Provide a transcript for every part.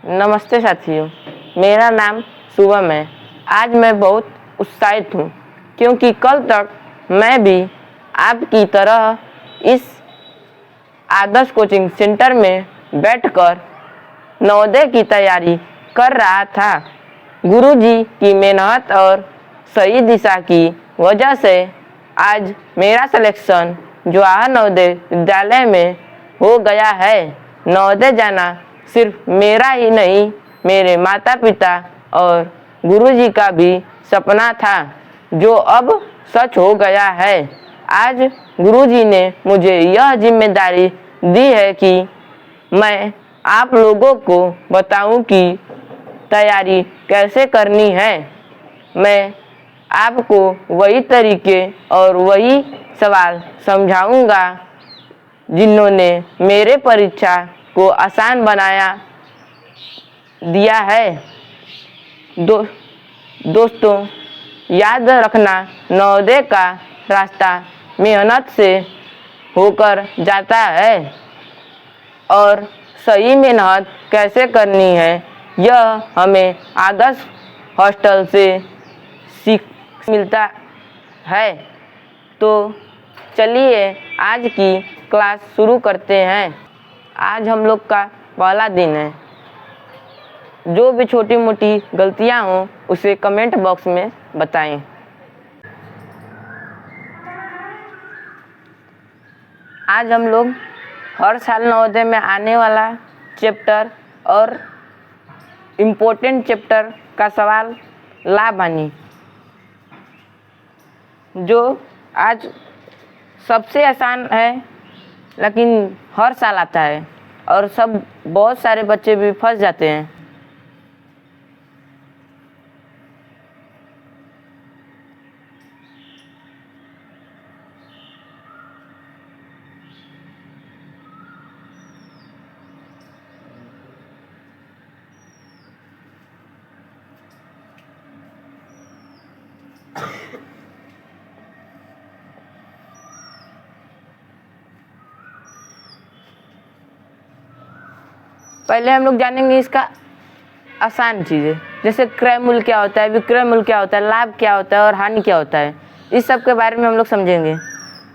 नमस्ते साथियों, मेरा नाम शुभम है। आज मैं बहुत उत्साहित हूँ क्योंकि कल तक मैं भी आपकी तरह इस आदर्श कोचिंग सेंटर में बैठकर नवोदय की तैयारी कर रहा था। गुरुजी की मेहनत और सही दिशा की वजह से आज मेरा सिलेक्शन जवाहर नवोदय विद्यालय में हो गया है। नवोदय जाना सिर्फ मेरा ही नहीं, मेरे माता पिता और गुरुजी का भी सपना था, जो अब सच हो गया है। आज गुरुजी ने मुझे यह जिम्मेदारी दी है कि मैं आप लोगों को बताऊं कि तैयारी कैसे करनी है। मैं आपको वही तरीके और वही सवाल समझाऊंगा जिन्होंने मेरे परीक्षा को आसान बनाया दिया है। दोस्तों, याद रखना, नवोदय का रास्ता मेहनत से होकर जाता है और सही मेहनत कैसे करनी है यह हमें आदर्श हॉस्टल से सीख मिलता है। तो चलिए आज की क्लास शुरू करते हैं। आज हम लोग का पहला दिन है। जो भी छोटी मोटी गलतियां हों उसे कमेंट बॉक्स में बताएं। आज हम लोग हर साल नवोदय में आने वाला चैप्टर और इम्पोर्टेंट चैप्टर का सवाल लाभ हानि, जो आज सबसे आसान है लेकिन हर साल आता है और बहुत सारे बच्चे भी फंस जाते हैं। पहले हम लोग जानेंगे इसका आसान चीज़ें, जैसे क्रय मूल्य क्या होता है, विक्रय मूल्य क्या होता है, लाभ क्या होता है और हानि क्या होता है। इस सब के बारे में हम लोग समझेंगे।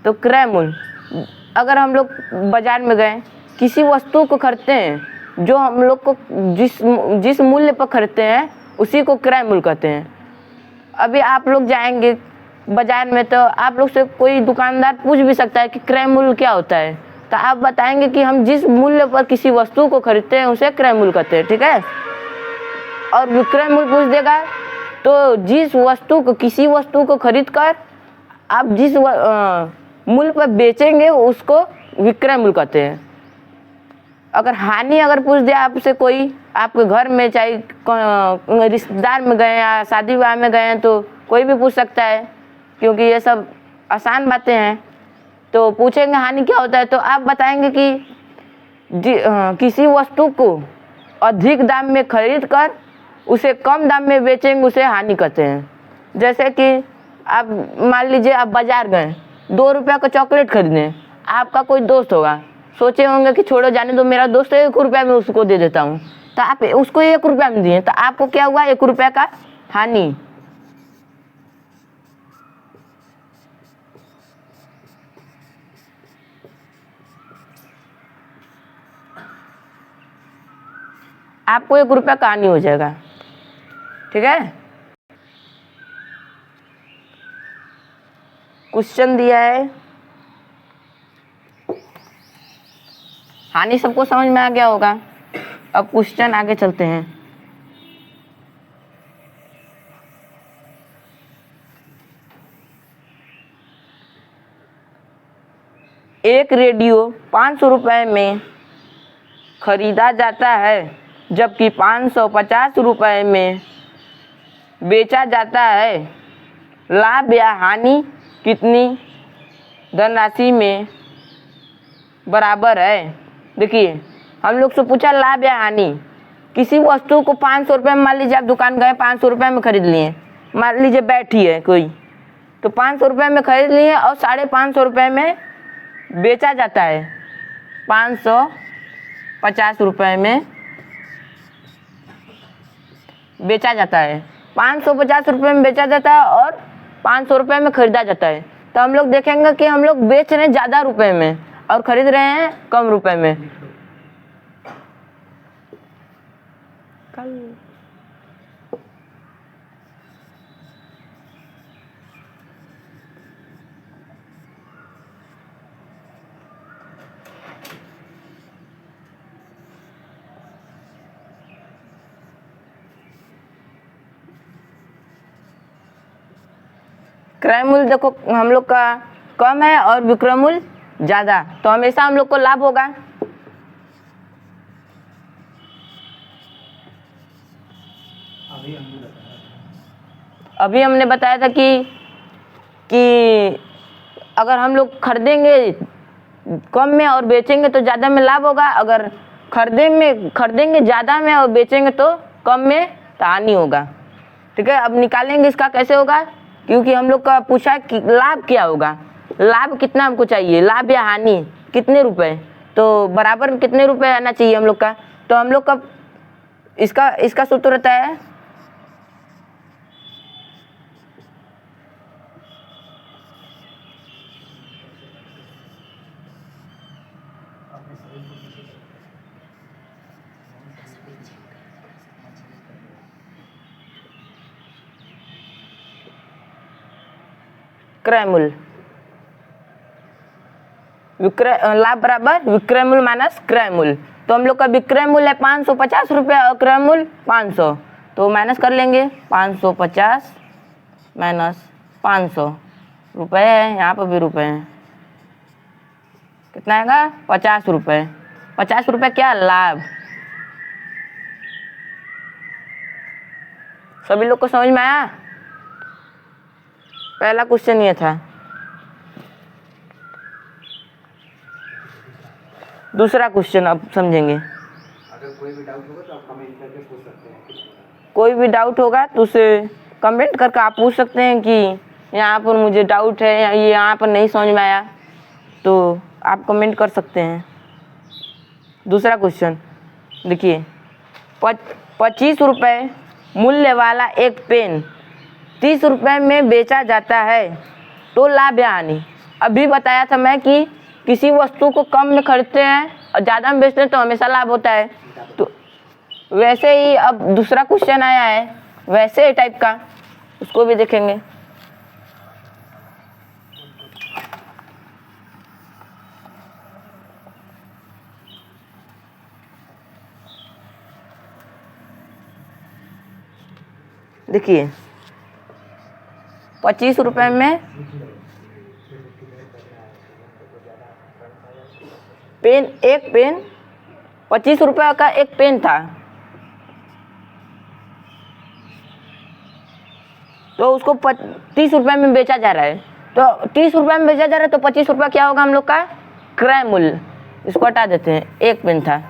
तो क्रय मूल्य, अगर हम लोग बाजार में गए, किसी वस्तु को खरीदते हैं, जो हम लोग को जिस मूल्य पर खरीदते हैं उसी को क्रय मूल्य कहते हैं। अभी आप लोग जाएंगे बाजार में तो आप लोग से कोई दुकानदार पूछ भी सकता है कि क्रय मूल्य क्या होता है, तो आप बताएंगे कि हम जिस मूल्य पर किसी वस्तु को खरीदते हैं उसे क्रय मूल्य कहते हैं, ठीक है। और विक्रय मूल्य पूछ देगा तो जिस वस्तु को, किसी वस्तु को खरीद कर आप जिस मूल्य पर बेचेंगे उसको विक्रय मूल्य कहते हैं। अगर हानि अगर पूछ दिया आपसे कोई, आपके घर में चाहे रिश्तेदार में गए या शादी विवाह में गए हैं, तो कोई भी पूछ सकता है क्योंकि ये सब आसान बातें हैं। तो पूछेंगे हानि क्या होता है, तो आप बताएंगे कि किसी वस्तु को अधिक दाम में खरीद कर उसे कम दाम में बेचेंगे उसे हानि कहते हैं। जैसे कि आप मान लीजिए आप बाजार गए, 2 रुपये का चॉकलेट खरीदने, आपका कोई दोस्त होगा, सोचे होंगे कि छोड़ो जाने दो, मेरा दोस्त है, 1 रुपया में उसको दे देता हूँ, तो आप उसको 1 रुपया में दिए, तो आपको क्या हुआ, 1 रुपया का हानि। आपको 1 रुपया का हानि हो जाएगा, ठीक है। क्वेश्चन दिया है, हानि सबको समझ में आ गया होगा। अब क्वेश्चन आगे चलते हैं। एक रेडियो 500 रुपये में खरीदा जाता है जबकि 550 रुपये में बेचा जाता है। लाभ या हानि कितनी धनराशि में बराबर है। देखिए, हम लोग से पूछा लाभ या हानि। किसी वस्तु को 500 रुपये में, मान लीजिए आप दुकान गए 500 रुपये में खरीद लिए, मान लीजिए बैठी है कोई, तो 500 रुपये में खरीद लिए और 550 रुपये में बेचा जाता है। 550 रुपये में बेचा जाता है, 550 रुपये में बेचा जाता है और 500 रुपये में खरीदा जाता है। तो हम लोग देखेंगे कि हम लोग बेच रहे हैं ज़्यादा रुपए में और खरीद रहे हैं कम रुपए में। क्रय मूल्य देखो हम लोग का कम है और विक्रय मूल्य ज़्यादा, तो हमेशा हम लोग को लाभ होगा। अभी हमने बताया था कि अगर हम लोग खरीदेंगे कम में और बेचेंगे तो ज़्यादा में लाभ होगा, अगर खरीदेंगे ज़्यादा में और बेचेंगे तो कम में तो हानि होगा। ठीक है, अब निकालेंगे इसका कैसे होगा, क्योंकि हम लोग का पूछा है कि लाभ क्या होगा, लाभ कितना हमको चाहिए, लाभ या हानि कितने रुपए, तो बराबर कितने रुपए आना चाहिए हम लोग का। तो हम लोग का इसका सूत्र रहता है क्रय मूल्य, लाभ बराबर विक्रय मूल्य माइनस क्रय मूल्य। तो हम लोग का विक्रय मूल्य है 550 रुपये और क्रय मूल्य 500, तो माइनस कर लेंगे 550 माइनस 500 रुपये है, यहाँ पर भी रुपये हैं, कितना आएगा 50 रुपये। 50 रुपये क्या लाभ, सभी लोग को समझ में आया। पहला क्वेश्चन ये था। दूसरा क्वेश्चन अब समझेंगे। अगर कोई भी डाउट होगा तो आप कमेंट करके पूछ सकते हैं। कोई भी डाउट होगा तो उसे कमेंट करके आप पूछ सकते हैं कि यहाँ पर मुझे डाउट है या ये यहाँ पर नहीं समझ में आया, तो आप कमेंट कर सकते हैं। दूसरा क्वेश्चन देखिए, 25 रुपये मूल्य वाला एक पेन 30 रुपये में बेचा जाता है तो लाभ या हानि। अभी बताया था मैं कि किसी वस्तु को कम में खरीदते हैं और ज़्यादा में बेचते हैं तो हमेशा लाभ होता है। तो वैसे ही अब दूसरा क्वेश्चन आया है वैसे ही टाइप का, उसको भी देखेंगे। देखिए 25 रुपये में एक पेन 25 रुपये का एक पेन था, तो उसको 30 रुपये में बेचा जा रहा है। तो 30 रुपये में बेचा जा रहा है तो 25 रुपये क्या होगा हम लोग का क्रय मूल्य। इसको हटा देते हैं, एक पेन था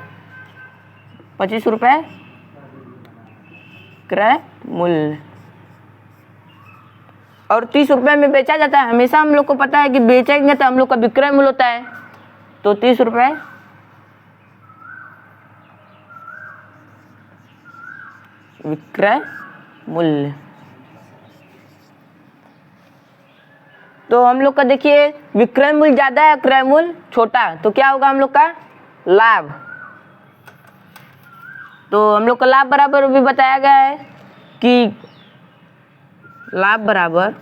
25 रुपये क्रय मूल्य और 30 रुपये में बेचा जाता है। हमेशा हम लोग को पता है कि बेचेंगे तो हम लोग का विक्रय मूल्य होता है, तो 30 रुपये विक्रय मूल्य। तो हम लोग का देखिए विक्रय मूल्य ज़्यादा है, क्रय मूल्य छोटा, तो क्या होगा हम लोग का लाभ। तो हम लोग का लाभ बराबर भी बताया गया है कि लाभ बराबर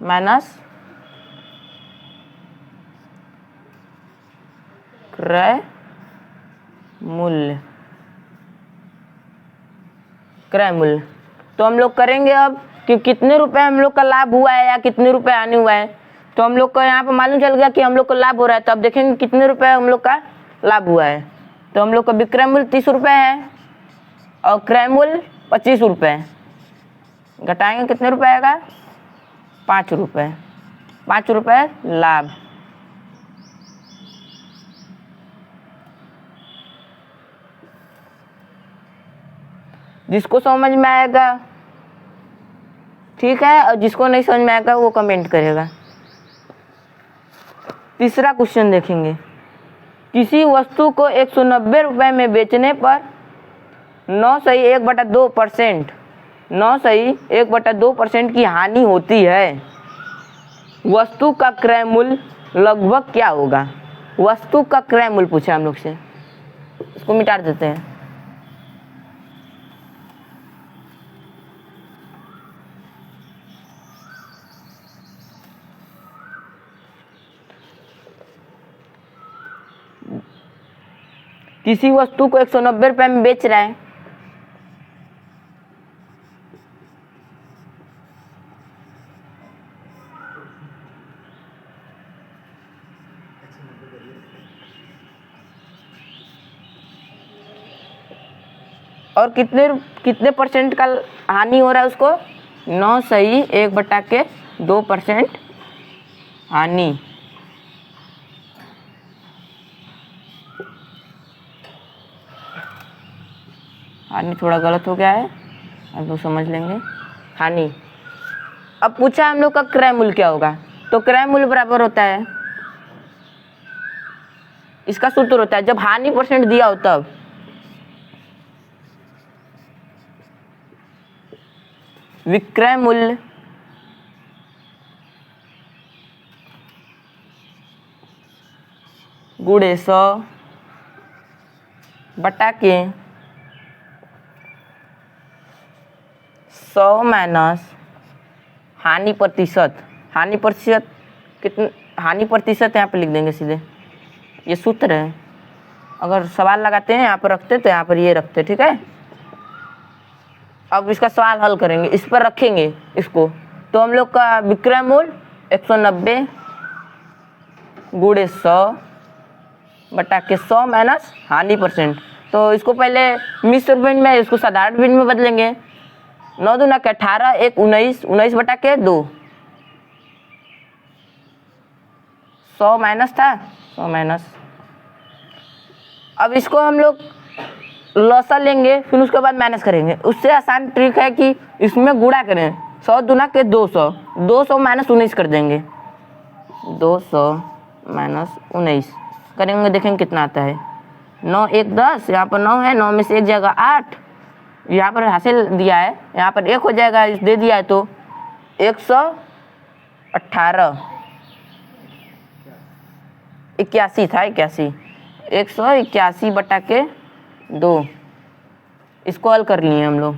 माइनस क्रय मूल्य। क्रय मूल्य तो हम लोग करेंगे अब कि कितने रुपए हम लोग का लाभ हुआ है या कितने रुपए हानि हुआ है। तो हम लोग को यहाँ पर मालूम चल गया कि हम लोग को लाभ हो रहा है, तो अब देखेंगे कितने रुपए हम लोग का लाभ हुआ है। तो हम लोग का विक्रय मूल्य 30 रुपये है और क्रय मूल्य 25 रुपये, घटाएंगे कितने रुपए आएगा 5 रुपये। 5 रुपये लाभ। जिसको समझ में आएगा ठीक है, और जिसको नहीं समझ में आएगा वो कमेंट करेगा। तीसरा क्वेश्चन देखेंगे। किसी वस्तु को 190 रुपये में बेचने पर 9.1/2% 9.1/2% की हानि होती है। वस्तु का क्रय मूल्य लगभग क्या होगा? वस्तु का क्रय मूल्य पूछा हम लोग से, इसको मिटा देते हैं। किसी वस्तु को 190 रुपये में बेच रहा है, और कितने परसेंट का हानि हो रहा है उसको? 9.1/2% हानि। हानि थोड़ा गलत हो गया है, आप लोग समझ लेंगे। हानि। अब पूछा हम लोग का क्रय मूल्य क्या होगा, तो क्रय मूल्य बराबर होता है, इसका सूत्र होता है जब हानि परसेंट दिया हो तब विक्रय मूल्य गुणे 100 बटा के 100 माइनस हानि प्रतिशत। हानि प्रतिशत कितने? हानि प्रतिशत यहाँ पर लिख देंगे सीधे, ये सूत्र है। अगर सवाल लगाते हैं यहाँ पर रखते तो यहाँ पर ये रखते, ठीक है। अब इसका सवाल हल करेंगे, इस पर रखेंगे इसको, तो हम लोग का विक्रय मूल्य 190 गुणे 100 बटा के 100 माइनस हानि परसेंट। तो इसको पहले मिश्र भिन्न में, इसको साधारण भिन्न में बदलेंगे। 9 दूना के 18, 1 19, 19 बटा के 2, 100 माइनस था, 100 माइनस। अब इसको हम लोग लसा लेंगे, फिर उसके बाद माइनस करेंगे। उससे आसान ट्रिक है कि इसमें गुणा करें। 100 दूना के 200, 200 माइनस 19 कर देंगे, 200 माइनस 19 करेंगे, देखेंगे कितना आता है। 9 1 10, यहाँ पर 9 है, 9 में से 1 जाएगा 8, यहाँ पर हासिल दिया है, यहाँ पर 1 हो जाएगा, दे दिया है तो 118 81 था, 81 181 बटा के 2। इसको हल कर लिए हम लोग,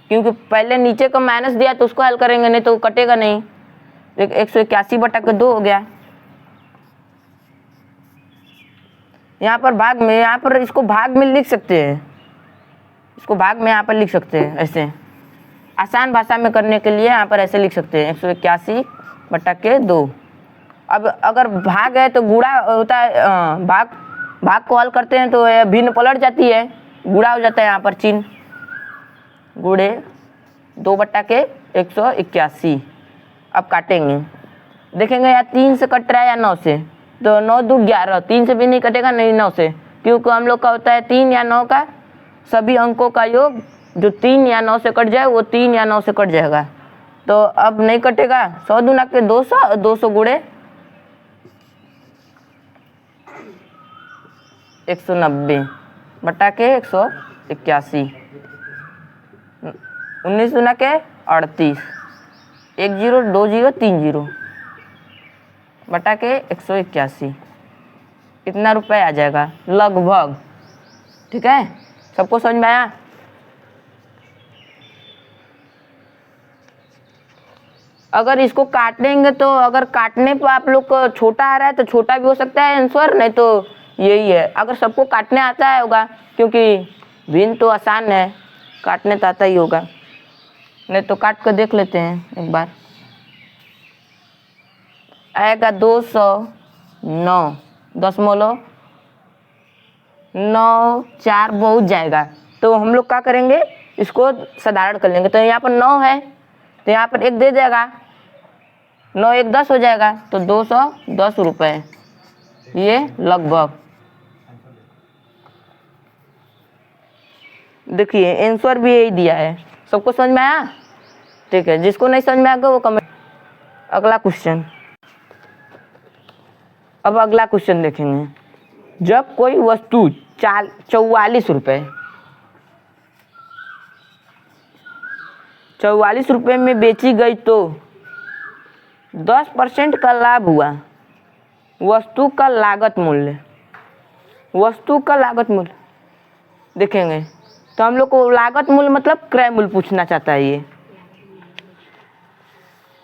क्योंकि पहले नीचे का माइनस दिया तो उसको हल करेंगे, नहीं तो कटेगा नहीं। 181 बटा के 2 हो गया। यहाँ पर भाग में, यहाँ पर इसको भाग में लिख सकते हैं, इसको भाग में यहाँ पर लिख सकते हैं ऐसे, आसान भाषा में करने के लिए यहाँ पर ऐसे लिख सकते हैं 181 बटा के 2। अब अगर भाग है तो गुणा होता है, भाग को हल करते हैं तो भिन्न पलट जाती है, गुणा हो जाता है यहाँ पर चिन्ह, गुणे 2 बटा के 181। अब काटेंगे, देखेंगे या 3 से कट रहा है या 9 से, तो 9 2 11, 3 से भी नहीं कटेगा, नहीं 9 से, क्योंकि हम लोग का होता है 3 या 9 का सभी अंकों का योग, जो 3 या 9 से कट जाए वो 3 या 9 से कट जाएगा, तो अब नहीं कटेगा। 100 दूना के 200, 200 गुणे 190 बटा के 181, 19 दूना के 38, 1 0 2 0 3 0 बटा के 181। कितना रुपए आ जाएगा लगभग, ठीक है, सबको समझ में आया? अगर इसको काटेंगे तो अगर काटने पर आप लोग को छोटा आ रहा है तो छोटा भी हो सकता है आंसर, नहीं तो यही है। अगर सबको काटने आता है होगा, क्योंकि भिन्न तो आसान है, काटने तो आता ही होगा, नहीं तो काट कर देख लेते हैं एक बार। आएगा 209 दशमलव 9 4 बहुत जाएगा, तो हम लोग क्या करेंगे, इसको साधारण कर लेंगे। तो यहाँ पर 9 है तो यहाँ पर 1 दे जाएगा, 9 1 10 हो जाएगा, तो 210 रुपये, ये लगभग। देखिए आंसर भी यही दिया है, सबको समझ में आया? ठीक है, जिसको नहीं समझ में आएगा वो कमेंट। अगला क्वेश्चन, अब अगला क्वेश्चन देखेंगे। जब कोई वस्तु 44 रुपये 44 रुपये में बेची गई तो 10% का लाभ हुआ। वस्तु का लागत मूल्य, वस्तु का लागत मूल्य देखेंगे तो हम लोग को लागत मूल्य मतलब क्रय मूल्य पूछना चाहता है। ये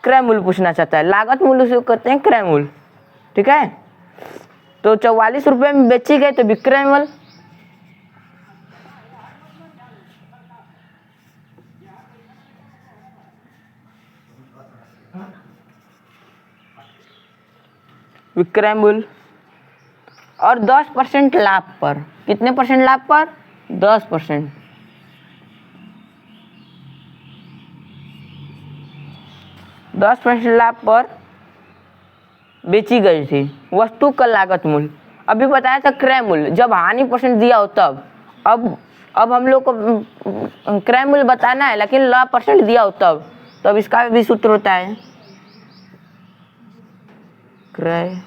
क्रय मूल्य पूछना चाहता है, लागत मूल्य से करते हैं क्रय मूल्य। ठीक है, तो 44 रुपये में बेची गई तो विक्रय मूल्य, विक्रय मूल्य। और 10% लाभ पर, कितने परसेंट लाभ पर? 10%। 10% लाभ पर बेची गई थी वस्तु का लागत मूल्य। अभी बताया था क्रय मूल्य, जब हानि परसेंट दिया हो तब। अब हम लोग को क्रय मूल्य बताना है, लेकिन लाभ परसेंट दिया हो तब इसका भी सूत्र होता है क्रय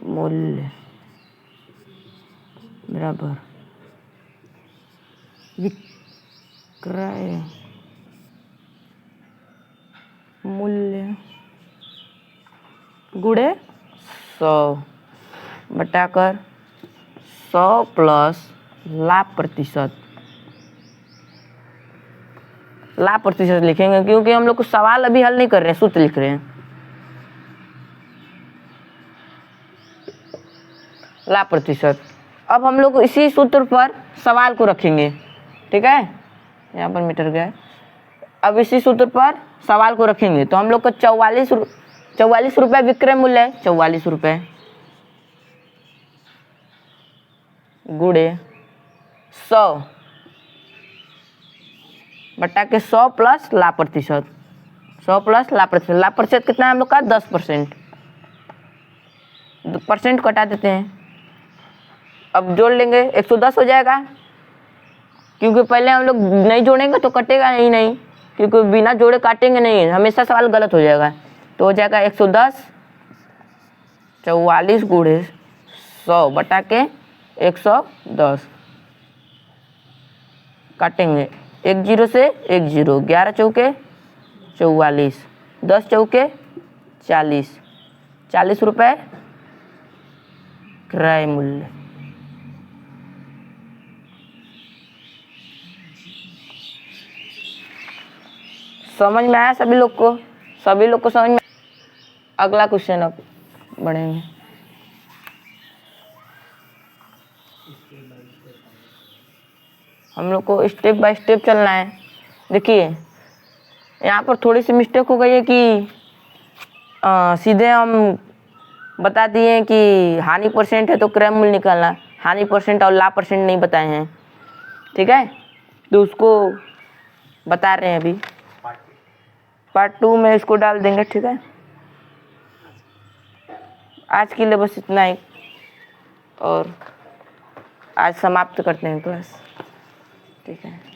मूल्य बराबर विक्रय मूल्य गुणे 100 बटाकर 100 प्लस लाभ प्रतिशत। लाभ प्रतिशत लिखेंगे क्योंकि हम लोग को सवाल अभी हल नहीं कर रहे हैं, सूत्र लिख रहे हैं। लाभ प्रतिशत। अब हम लोग इसी सूत्र पर सवाल को रखेंगे। ठीक है, यहाँ पर मीटर गया है। अब इसी सूत्र पर सवाल को रखेंगे तो हम लोग को 44 रुपये विक्रय मूल्य है, 44 रुपये गुणे 100 बटा के 100 प्लस लाभ प्रतिशत। 100 प्लस लाभ प्रतिशत। लाभ प्रतिशत कितना है हम लोग का? 10%। परसेंट कटा देते हैं, अब जोड़ लेंगे 110 हो जाएगा, क्योंकि पहले हम लोग नहीं जोड़ेंगे तो कटेगा ही नहीं, क्योंकि बिना जोड़े काटेंगे नहीं, हमेशा सवाल गलत हो जाएगा। तो हो जाएगा 110 44 गुणे 100 बटा के 110। काटेंगे 1 0 से 1 0, 11 चौके 44, 10 चौके 40, 40 रुपये क्रय मूल्य। समझ में आया सभी लोग को? सभी लोग को समझ में? अगला क्वेश्चन अब बढ़ेंगे। हम लोग को स्टेप बाय स्टेप चलना है। देखिए यहाँ पर थोड़ी सी मिस्टेक हो गई है कि सीधे हम बता दिए कि हानि परसेंट है तो क्रय मूल्य निकालना, हानि परसेंट और लाभ परसेंट नहीं बताए हैं। ठीक है, तो उसको बता रहे हैं अभी, पार्ट 2 में इसको डाल देंगे। ठीक है, आज के लिए बस इतना ही, और आज समाप्त करते हैं क्लास। ठीक है।